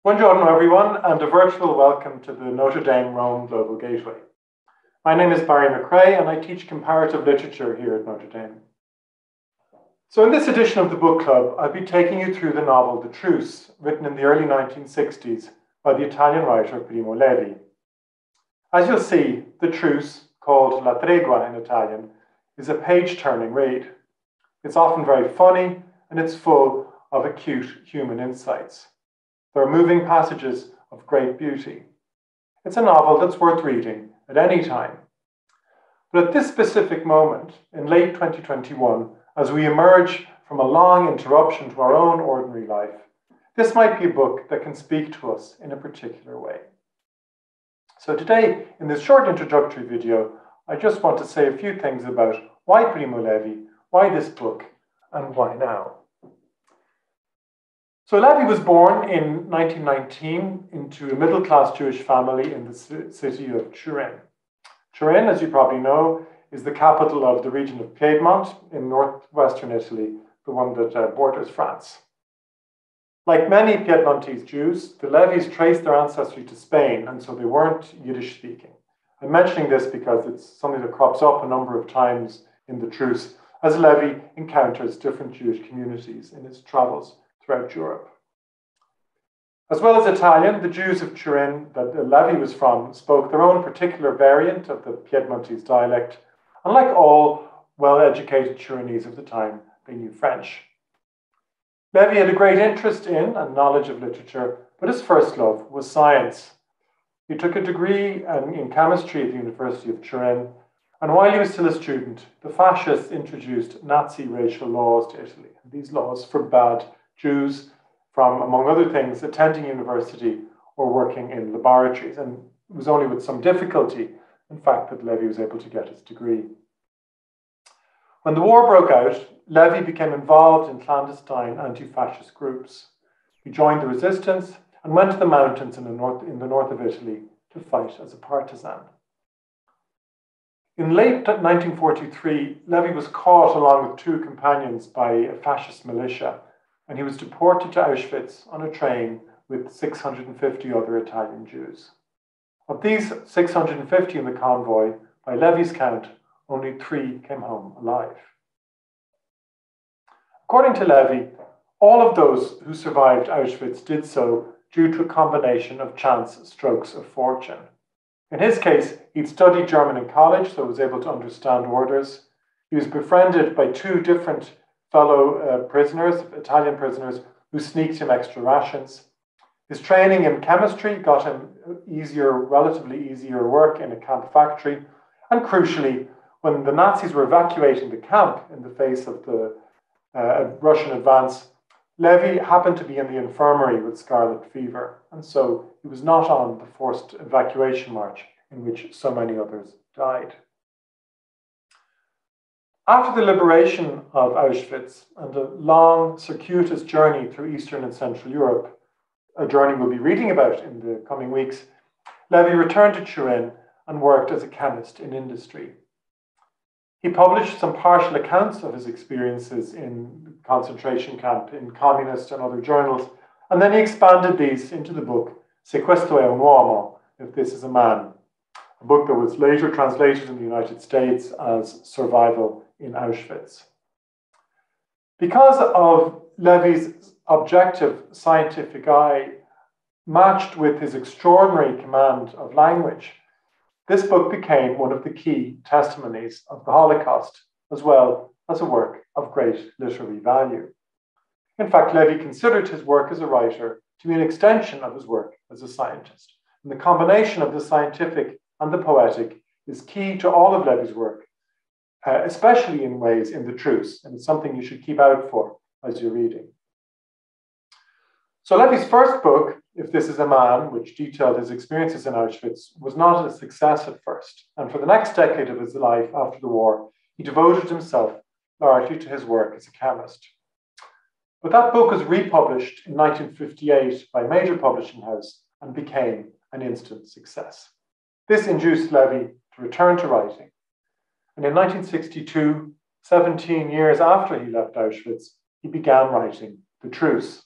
Buongiorno everyone, and a virtual welcome to the Notre Dame Rome Global Gateway. My name is Barry McRae and I teach comparative literature here at Notre Dame. So in this edition of the book club, I'll be taking you through the novel The Truce, written in the early 1960s by the Italian writer Primo Levi. As you'll see, The Truce, called La Tregua in Italian, is a page-turning read. It's often very funny and it's full of acute human insights. There are moving passages of great beauty. It's a novel that's worth reading at any time. But at this specific moment, in late 2021, as we emerge from a long interruption to our own ordinary life, this might be a book that can speak to us in a particular way. So today, in this short introductory video, I just want to say a few things about why Primo Levi, why this book, and why now. So Levi was born in 1919 into a middle-class Jewish family in the city of Churin. Churin, as you probably know, is the capital of the region of Piedmont in northwestern Italy, the one that borders France. Like many Piedmontese Jews, the Levis traced their ancestry to Spain, and so they weren't Yiddish-speaking. I'm mentioning this because it's something that crops up a number of times in the Truce, as Levi encounters different Jewish communities in his travels throughout Europe. As well as Italian, the Jews of Churin that Levi was from spoke their own particular variant of the Piedmontese dialect, and like all well-educated Churinese of the time, they knew French. Levi had a great interest in and knowledge of literature, but his first love was science. He took a degree in chemistry at the University of Turin, and while he was still a student, the fascists introduced Nazi racial laws to Italy. These laws forbade Jews from, among other things, attending university or working in laboratories, and it was only with some difficulty, in fact, that Levi was able to get his degree. When the war broke out, Levi became involved in clandestine anti-fascist groups. He joined the resistance and went to the mountains in the north of Italy to fight as a partisan. In late 1943, Levi was caught along with two companions by a fascist militia, and he was deported to Auschwitz on a train with 650 other Italian Jews. Of these 650 in the convoy, by Levi's count, only 3 came home alive. According to Levi, all of those who survived Auschwitz did so due to a combination of chance strokes of fortune. In his case, he'd studied German in college, so was able to understand orders. He was befriended by 2 different fellow prisoners, Italian prisoners, who sneaked him extra rations. His training in chemistry got him relatively easier work in a camp factory. And crucially, when the Nazis were evacuating the camp in the face of the Russian advance, Levi happened to be in the infirmary with scarlet fever, and so he was not on the forced evacuation march in which so many others died. After the liberation of Auschwitz and a long, circuitous journey through Eastern and Central Europe, a journey we'll be reading about in the coming weeks, Levi returned to Churin and worked as a chemist in industry. He published some partial accounts of his experiences in concentration camp, in communist and other journals, and then he expanded these into the book Se questo è un uomo, If This Is a Man, a book that was later translated in the United States as Survival in Auschwitz. Because of Levi's objective scientific eye, matched with his extraordinary command of language, this book became one of the key testimonies of the Holocaust, as well as a work of great literary value. In fact, Levi considered his work as a writer to be an extension of his work as a scientist. And the combination of the scientific and the poetic is key to all of Levi's work, especially in ways in The Truce, and it's something you should keep out for as you're reading. So Levi's first book, If This Is a Man, which detailed his experiences in Auschwitz, was not a success at first. And for the next decade of his life after the war, he devoted himself largely to his work as a chemist. But that book was republished in 1958 by a major publishing house and became an instant success. This induced Levi to return to writing. And in 1962, 17 years after he left Auschwitz, he began writing The Truce.